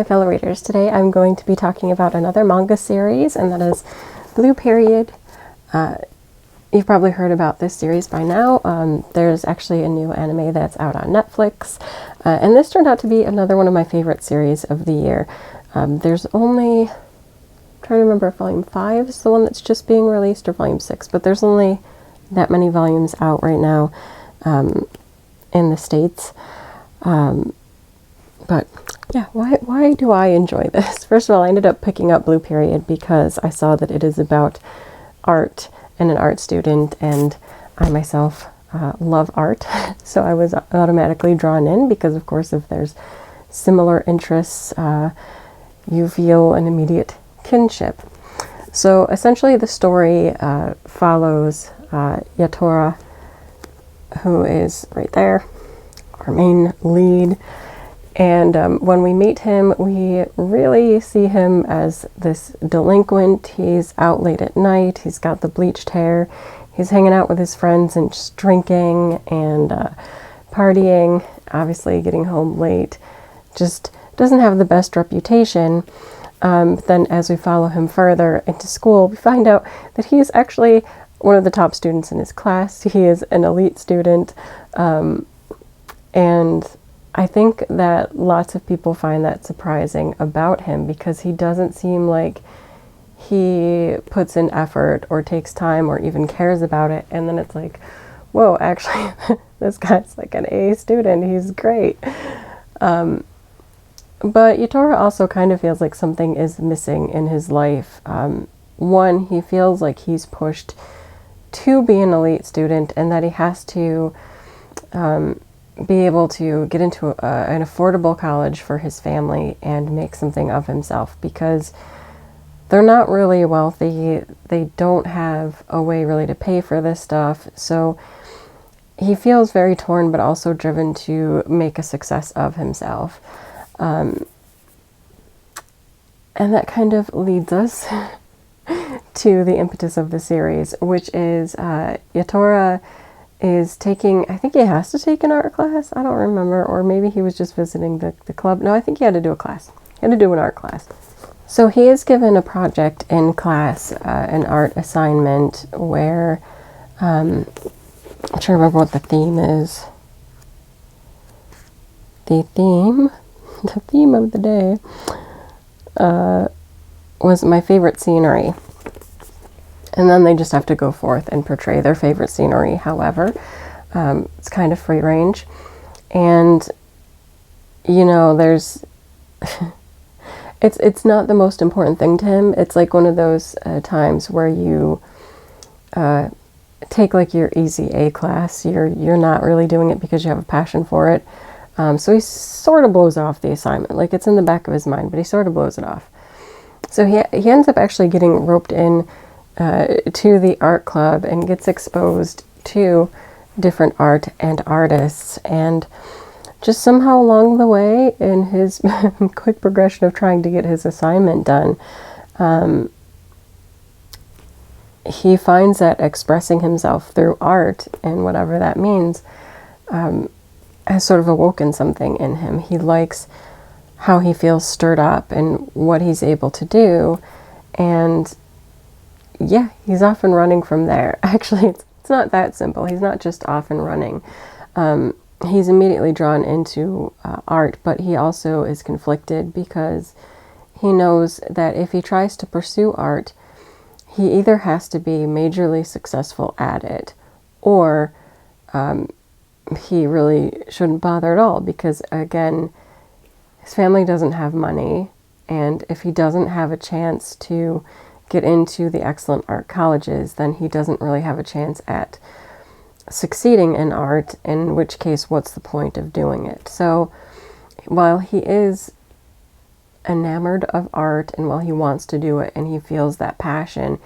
my fellow readers. Today I'm going to be talking about another manga series, and that is Blue Period. You've probably heard about this series by now. There's actually a new anime that's out on Netflix, and this turned out to be another one of my favorite series of the year. There's only, I'm trying to remember if Volume 5 is the one that's just being released or Volume 6, but there's only that many volumes out right now in the States. But yeah, why do I enjoy this? First of all, I ended up picking up Blue Period because I saw that it is about art and an art student, and I myself love art. So I was automatically drawn in because, of course, if there's similar interests, you feel an immediate kinship. So essentially the story follows Yatora, who is right there, our main lead. And when we meet him, we really see him as this delinquent. He's out late at night. He's got the bleached hair. He's hanging out with his friends and just drinking and partying, obviously getting home late. Just doesn't have the best reputation. But then as we follow him further into school, we find out that he is actually one of the top students in his class. He is an elite student. And I think that lots of people find that surprising about him because he doesn't seem like he puts in effort or takes time or even cares about it. And then it's like, whoa, actually, this guy's like an A student. He's great. But Yatora also kind of feels like something is missing in his life. One, he feels like he's pushed to be an elite student and that he has to be able to get into an affordable college for his family and make something of himself, because they're not really wealthy. They don't have a way really to pay for this stuff. So he feels very torn, but also driven to make a success of himself. And that kind of leads us to the impetus of the series, which is Yatora is taking, I think he has to take an art class. I don't remember. Or maybe he was just visiting the club. No, I think he had to do a class. He had to do an art class. So he is given a project in class, an art assignment where, I'm trying to remember what the theme is. The theme of the day was my favorite scenery. And then they just have to go forth and portray their favorite scenery. However, it's kind of free range. And, you know, there's, it's not the most important thing to him. It's like one of those times where you take like your easy A class. You're not really doing it because you have a passion for it. So he sort of blows off the assignment. Like, it's in the back of his mind, but he sort of blows it off. So he ends up actually getting roped in to the art club and gets exposed to different art and artists, and just somehow along the way in his quick progression of trying to get his assignment done, he finds that expressing himself through art, and whatever that means, has sort of awoken something in him. He likes how he feels stirred up and what he's able to do, and yeah, he's off and running from there. Actually, it's not that simple. He's not just off and running. He's immediately drawn into art, but he also is conflicted because he knows that if he tries to pursue art, he either has to be majorly successful at it, or he really shouldn't bother at all because, again, his family doesn't have money, and if he doesn't have a chance to get into the excellent art colleges, then he doesn't really have a chance at succeeding in art, in which case, what's the point of doing it? So while he is enamored of art and while he wants to do it and he feels that passion,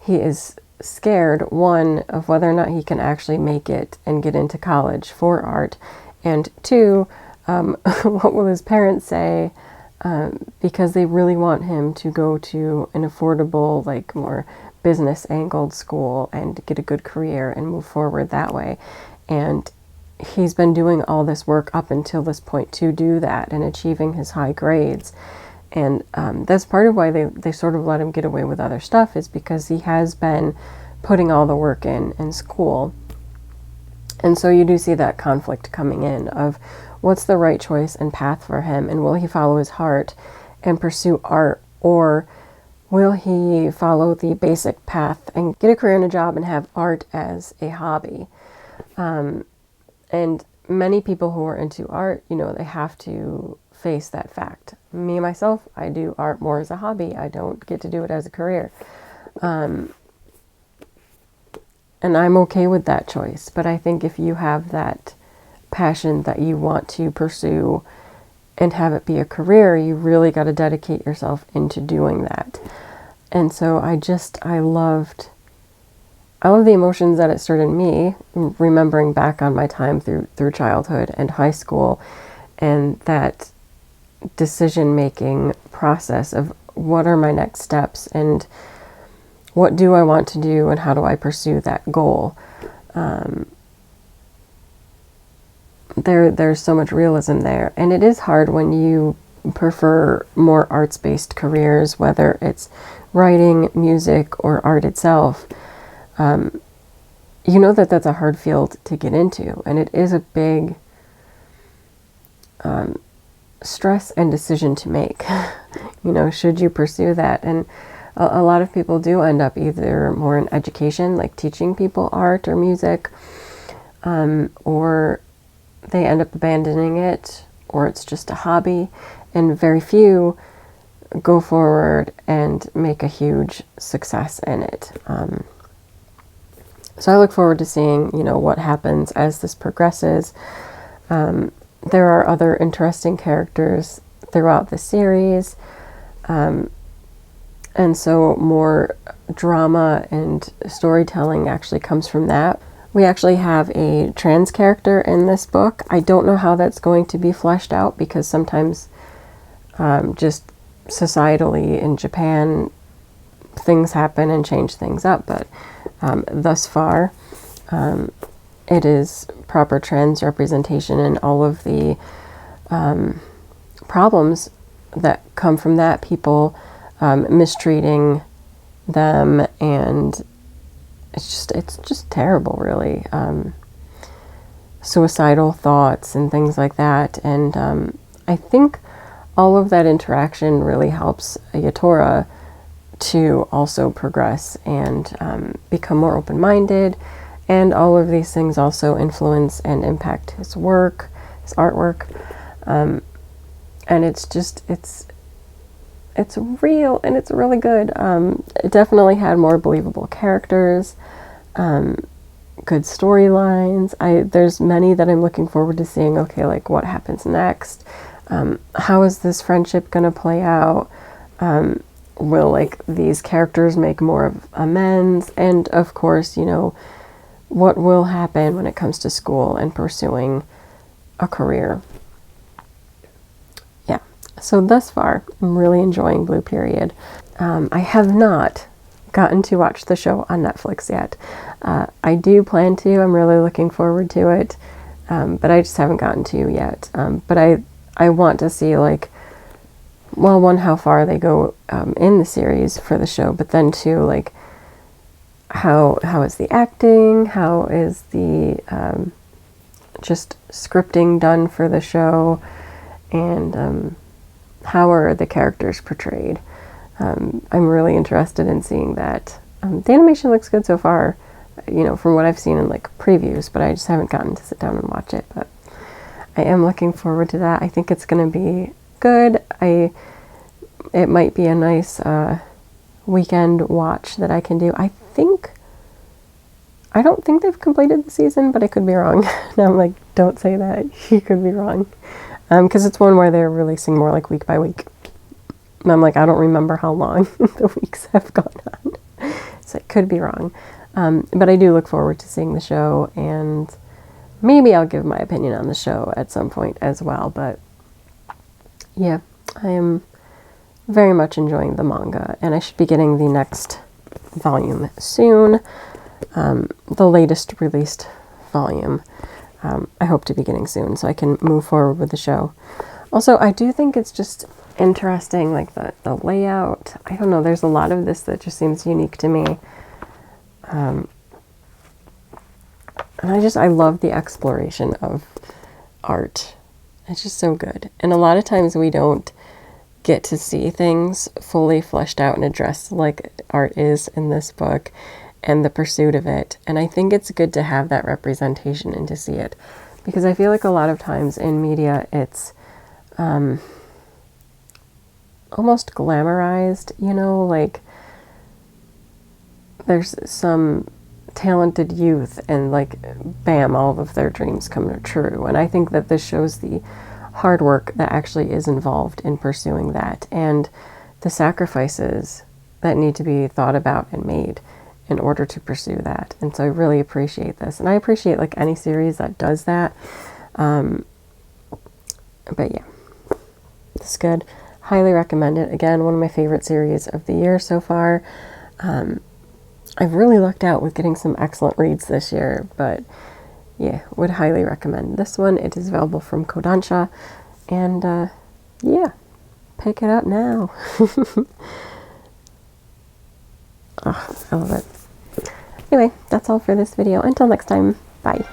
he is scared, one, of whether or not he can actually make it and get into college for art, and two, what will his parents say, because they really want him to go to an affordable, like more business angled school and get a good career and move forward that way. And he's been doing all this work up until this point to do that and achieving his high grades. And that's part of why they sort of let him get away with other stuff, is because he has been putting all the work in school. And so you do see that conflict coming in of what's the right choice and path for him, and will he follow his heart and pursue art, or will he follow the basic path and get a career and a job and have art as a hobby? And many people who are into art, you know, they have to face that fact. Me, myself, I do art more as a hobby. I don't get to do it as a career. And I'm okay with that choice. But I think if you have that passion that you want to pursue and have it be a career, you really got to dedicate yourself into doing that. And so I loved the emotions that it stirred in me, remembering back on my time through childhood and high school, and that decision-making process of what are my next steps and what do I want to do and how do I pursue that goal. There's so much realism there, and it is hard when you prefer more arts-based careers, whether it's writing, music, or art itself. You know that's a hard field to get into, and it is a big stress and decision to make. You know, should you pursue that? And a lot of people do end up either more in education, like teaching people art or music, or they end up abandoning it, or it's just a hobby, and very few go forward and make a huge success in it. So I look forward to seeing, you know, what happens as this progresses. There are other interesting characters throughout the series. And so more drama and storytelling actually comes from that. We actually have a trans character in this book. I don't know how that's going to be fleshed out, because sometimes just societally in Japan, things happen and change things up. But thus far, it is proper trans representation, and all of the problems that come from that, people mistreating them, and it's just terrible, really. Suicidal thoughts and things like that. And I think all of that interaction really helps Yatora to also progress and become more open-minded. And all of these things also influence and impact his work, his artwork. And it's real, and it's really good. It definitely had more believable characters, good storylines. There's many that I'm looking forward to seeing, okay, like what happens next? How is this friendship going to play out? Will like these characters make more of amends? And of course, you know, what will happen when it comes to school and pursuing a career? Yeah. So thus far, I'm really enjoying Blue Period. I have not gotten to watch the show on Netflix yet. I do plan to. I'm really looking forward to it. But I just haven't gotten to yet. But I want to see, like, well, one, how far they go in the series for the show, but then two, like, how is the acting? How is the just scripting done for the show? And how are the characters portrayed? I'm really interested in seeing that. The animation looks good so far, you know, from what I've seen in like previews, but I just haven't gotten to sit down and watch it. But I am looking forward to that. I think it's going to be good. It might be a nice weekend watch that I can do. I don't think they've completed the season, but I could be wrong. Now I'm like, don't say that. You could be wrong. Because it's one where they're releasing more like week by week. And I'm like, I don't remember how long the weeks have gone on. So I could be wrong. But I do look forward to seeing the show, and maybe I'll give my opinion on the show at some point as well. But yeah, I am very much enjoying the manga, and I should be getting the next volume soon. The latest released volume. I hope to be getting soon so I can move forward with the show. Also, I do think it's just interesting, like the layout. I don't know, there's a lot of this that just seems unique to me. And I love the exploration of art. It's just so good. And a lot of times we don't get to see things fully fleshed out and addressed like art is in this book and the pursuit of it. And I think it's good to have that representation and to see it, because I feel like a lot of times in media it's almost glamorized, you know, like there's some talented youth and like bam, all of their dreams come true. And I think that this shows the hard work that actually is involved in pursuing that, and the sacrifices that need to be thought about and made in order to pursue that. And so I really appreciate this, and I appreciate like any series that does that. But yeah, it's good. Highly recommend it. Again, one of my favorite series of the year so far. I've really lucked out with getting some excellent reads this year, but yeah, would highly recommend this one. It is available from Kodansha, and yeah, pick it up now. Oh, I love it. Anyway, that's all for this video. Until next time, bye.